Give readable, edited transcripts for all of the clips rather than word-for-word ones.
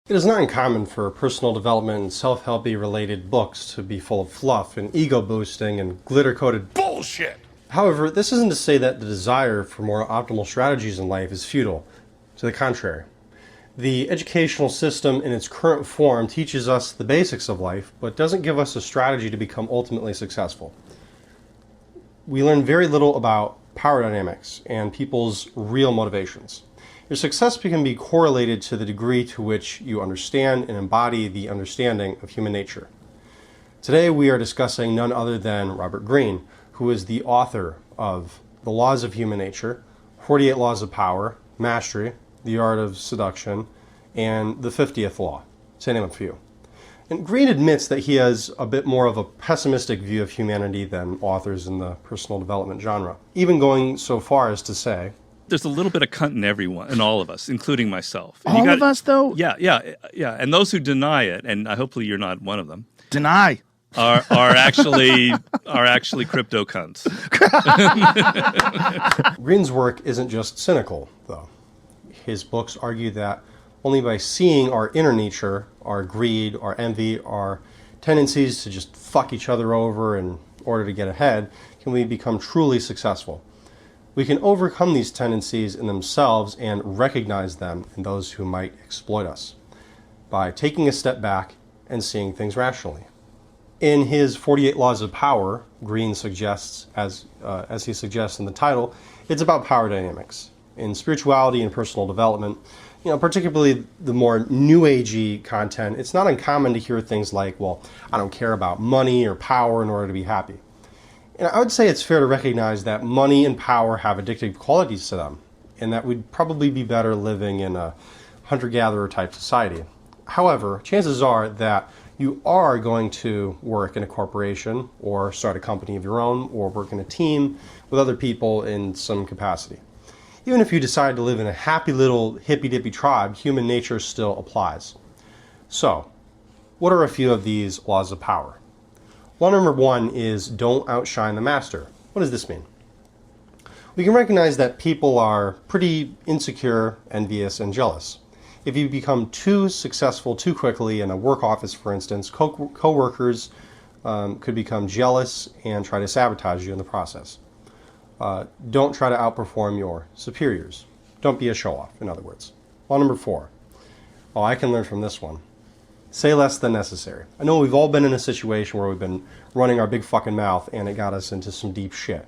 It is not uncommon for personal development and self-helpy related books to be full of fluff and ego boosting and glitter-coated bullshit. However, this isn't to say that the desire for more optimal strategies in life is futile. To the contrary. The educational system in its current form teaches us the basics of life, but doesn't give us a strategy to become ultimately successful. We learn very little about power dynamics and people's real motivations. Your success can be correlated to the degree to which you understand and embody the understanding of human nature. Today we are discussing none other than Robert Greene, who is the author of The Laws of Human Nature, 48 Laws of Power, Mastery, The Art of Seduction, and The 50th Law, to name a few. And Greene admits that he has a bit more of a pessimistic view of humanity than authors in the personal development genre, even going so far as to say, there's a little bit of cunt in everyone, in all of us, including myself. All of us, though? Yeah. And those who deny it, and hopefully you're not one of them. Deny. Are actually crypto cunts. Greene's work isn't just cynical, though. His books argue that only by seeing our inner nature, our greed, our envy, our tendencies to just fuck each other over in order to get ahead, can we become truly successful. We can overcome these tendencies in themselves and recognize them in those who might exploit us by taking a step back and seeing things rationally. In his 48 Laws of Power, Greene suggests, as he suggests in the title, it's about power dynamics. In spirituality and personal development, particularly the more new agey content, it's not uncommon to hear things like, well, I don't care about money or power in order to be happy. And I would say it's fair to recognize that money and power have addictive qualities to them, and that we'd probably be better living in a hunter-gatherer type society. However, chances are that you are going to work in a corporation or start a company of your own or work in a team with other people in some capacity. Even if you decide to live in a happy little hippy-dippy tribe, human nature still applies. So, what are a few of these laws of power? Law number 1 is don't outshine the master. What does this mean? We can recognize that people are pretty insecure, envious, and jealous. If you become too successful too quickly in a work office, for instance, co-workers could become jealous and try to sabotage you in the process. Don't try to outperform your superiors. Don't be a show-off, in other words. Law number 4. Oh, I can learn from this one. Say less than necessary. I know we've all been in a situation where we've been running our big fucking mouth and it got us into some deep shit.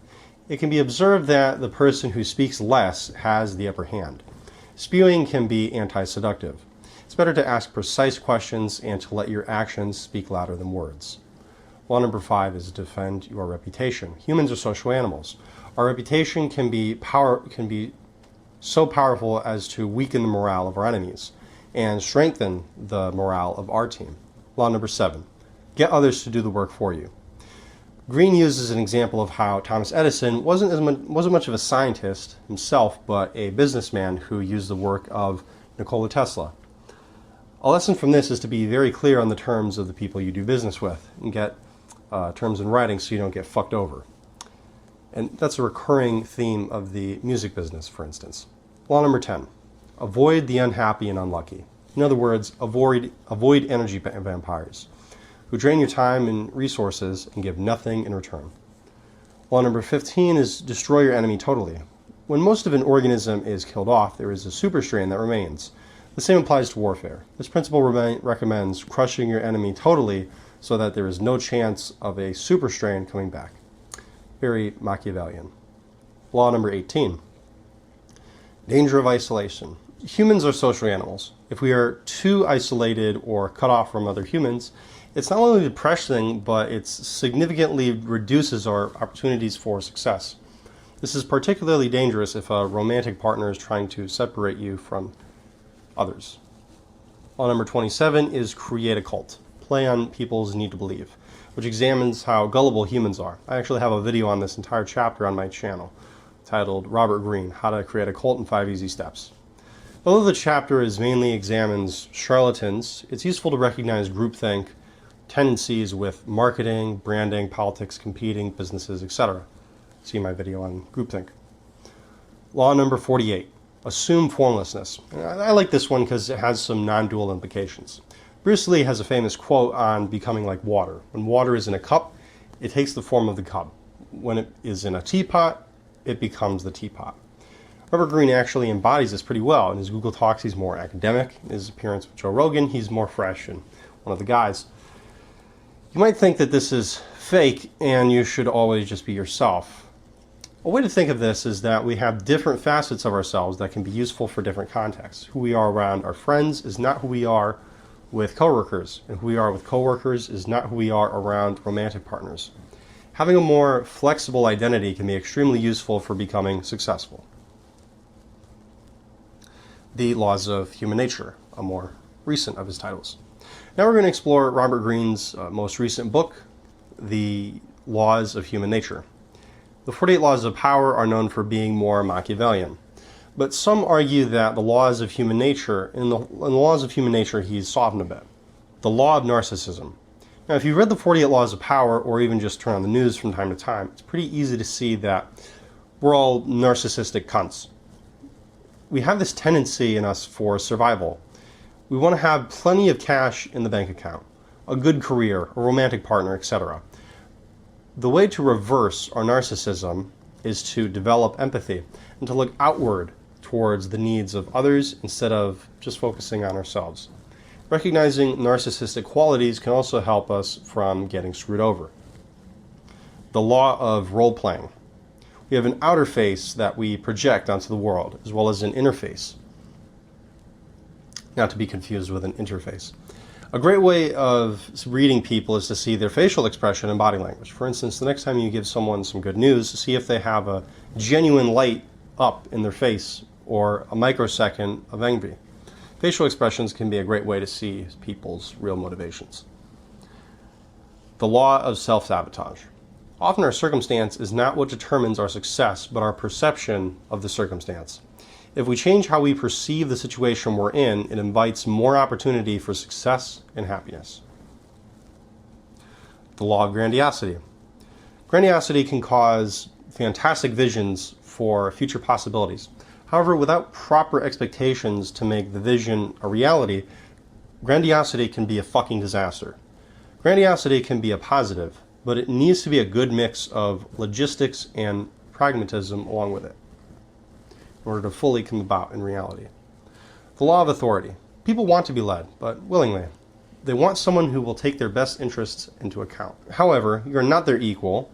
It can be observed that the person who speaks less has the upper hand. Spewing can be anti-seductive. It's better to ask precise questions and to let your actions speak louder than words. Law number 5 is defend your reputation. Humans are social animals. Our reputation can be so powerful as to weaken the morale of our enemies and strengthen the morale of our team. Law number 7, get others to do the work for you. Greene uses an example of how Thomas Edison wasn't much of a scientist himself, but a businessman who used the work of Nikola Tesla. A lesson from this is to be very clear on the terms of the people you do business with and get terms in writing so you don't get fucked over. And that's a recurring theme of the music business, for instance. Law number 10. Avoid the unhappy and unlucky. In other words, avoid energy vampires who drain your time and resources and give nothing in return. Law number 15 is destroy your enemy totally. When most of an organism is killed off, there is a superstrain that remains. The same applies to warfare. This principle recommends crushing your enemy totally so that there is no chance of a superstrain coming back. Very Machiavellian. Law number 18. Danger of isolation. Humans are social animals. If we are too isolated or cut off from other humans, it's not only depressing, but it significantly reduces our opportunities for success. This is particularly dangerous if a romantic partner is trying to separate you from others. Law number 27 is create a cult. Play on people's need to believe, which examines how gullible humans are. I actually have a video on this entire chapter on my channel titled Robert Greene, How to Create a Cult in 5 Easy Steps. Although the chapter mainly examines charlatans, it's useful to recognize groupthink tendencies with marketing, branding, politics, competing, businesses, etc. See my video on groupthink. Law number 48. Assume formlessness. And I like this one because it has some non-dual implications. Bruce Lee has a famous quote on becoming like water. When water is in a cup, it takes the form of the cup. When it is in a teapot, it becomes the teapot. Robert Greene actually embodies this pretty well. In his Google Talks, he's more academic. In his appearance with Joe Rogan, he's more fresh and one of the guys. You might think that this is fake and you should always just be yourself. A way to think of this is that we have different facets of ourselves that can be useful for different contexts. Who we are around our friends is not who we are with coworkers, and who we are with coworkers is not who we are around romantic partners. Having a more flexible identity can be extremely useful for becoming successful. The Laws of Human Nature, a more recent of his titles. Now we're going to explore Robert Greene's most recent book, The Laws of Human Nature. The 48 Laws of Power are known for being more Machiavellian, but some argue that the laws of human nature, in the laws of human nature, he's softened a bit. The law of narcissism. Now, if you've read the 48 Laws of Power, or even just turn on the news from time to time, it's pretty easy to see that we're all narcissistic cunts. We have this tendency in us for survival. We want to have plenty of cash in the bank account, a good career, a romantic partner, etc. The way to reverse our narcissism is to develop empathy and to look outward towards the needs of others instead of just focusing on ourselves. Recognizing narcissistic qualities can also help us from getting screwed over. The law of role-playing. We have an outer face that we project onto the world, as well as an inner face. Not to be confused with an interface. A great way of reading people is to see their facial expression and body language. For instance, the next time you give someone some good news, see if they have a genuine light up in their face or a microsecond of envy. Facial expressions can be a great way to see people's real motivations. The law of self-sabotage. Often our circumstance is not what determines our success, but our perception of the circumstance. If we change how we perceive the situation we're in, it invites more opportunity for success and happiness. The law of grandiosity. Grandiosity can cause fantastic visions for future possibilities. However, without proper expectations to make the vision a reality, grandiosity can be a fucking disaster. Grandiosity can be a positive, but it needs to be a good mix of logistics and pragmatism along with it, in order to fully come about in reality. The law of authority. People want to be led, but willingly. They want someone who will take their best interests into account. However, you're not their equal,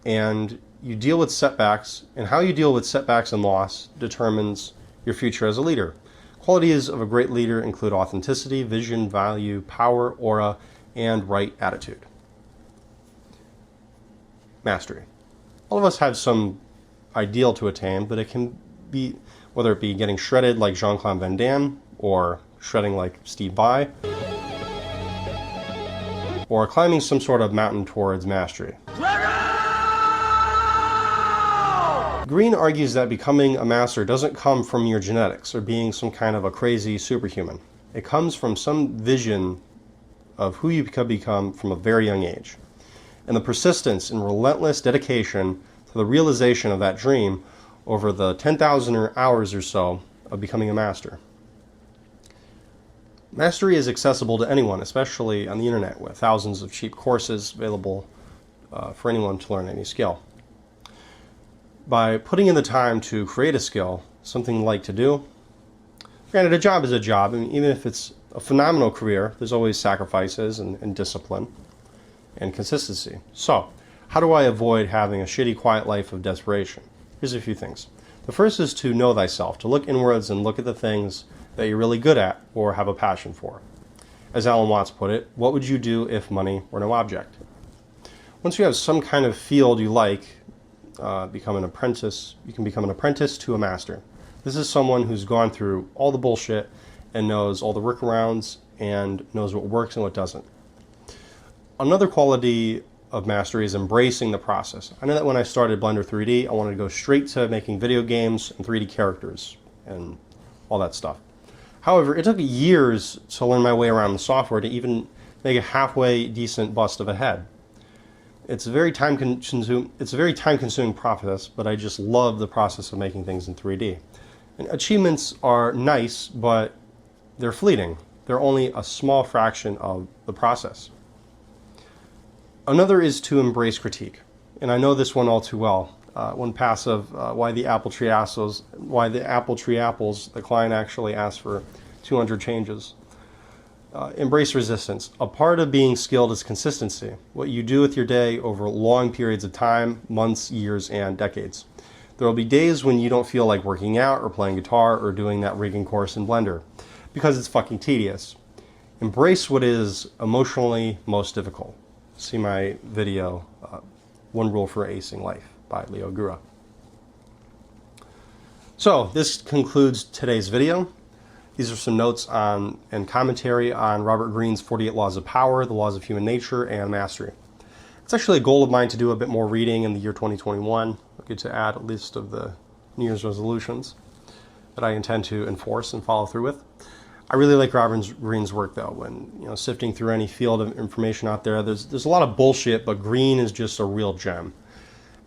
and you deal with setbacks, and how you deal with setbacks and loss determines your future as a leader. Qualities of a great leader include authenticity, vision, value, power, aura, and right attitude. Mastery. All of us have some ideal to attain, but it can be, whether it be getting shredded like Jean-Claude Van Damme, or shredding like Steve Vai, or climbing some sort of mountain towards mastery. Greene argues that becoming a master doesn't come from your genetics or being some kind of a crazy superhuman. It comes from some vision of who you could become from a very young age, and the persistence and relentless dedication to the realization of that dream over the 10,000 hours or so of becoming a master. Mastery is accessible to anyone, especially on the internet, with thousands of cheap courses available for anyone to learn any skill. By putting in the time to create a skill, something you like to do, granted, a job is a job, and even if it's a phenomenal career, there's always sacrifices and discipline and consistency. So, how do I avoid having a shitty, quiet life of desperation? Here's a few things. The first is to know thyself, to look inwards and look at the things that you're really good at or have a passion for. As Alan Watts put it, what would you do if money were no object? Once you have some kind of field you like, become an apprentice. You can become an apprentice to a master. This is someone who's gone through all the bullshit and knows all the workarounds and knows what works and what doesn't. Another quality of mastery is embracing the process. I know that when I started Blender 3D, I wanted to go straight to making video games and 3D characters and all that stuff. However, it took years to learn my way around the software to even make a halfway decent bust of a head. It's a very time-consuming process, but I just love the process of making things in 3D. And achievements are nice, but they're fleeting. They're only a small fraction of the process. Another is to embrace critique. And I know this one all too well. One passive, why the apple tree apples, the client actually asked for 200 changes. Embrace resistance. A part of being skilled is consistency. What you do with your day over long periods of time, months, years, and decades. There will be days when you don't feel like working out or playing guitar or doing that rigging course in Blender because it's fucking tedious. Embrace what is emotionally most difficult. See my video, One Rule for Acing Life by Gura. So this concludes today's video. These are some notes on and commentary on Robert Greene's 48 Laws of Power, the Laws of Human Nature, and Mastery. It's actually a goal of mine to do a bit more reading in the year 2021. I'll get to add a list of the New Year's resolutions that I intend to enforce and follow through with. I really like Robert Greene's work, though. When sifting through any field of information out there, there's a lot of bullshit, but Greene is just a real gem.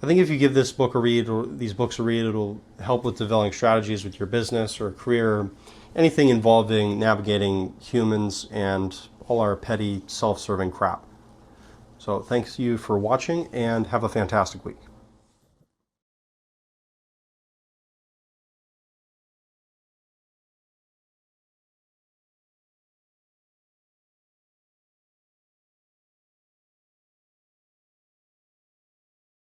I think if you give this book a read, or these books a read, it'll help with developing strategies with your business or career, or anything involving navigating humans and all our petty, self-serving crap. So thanks you for watching, and have a fantastic week.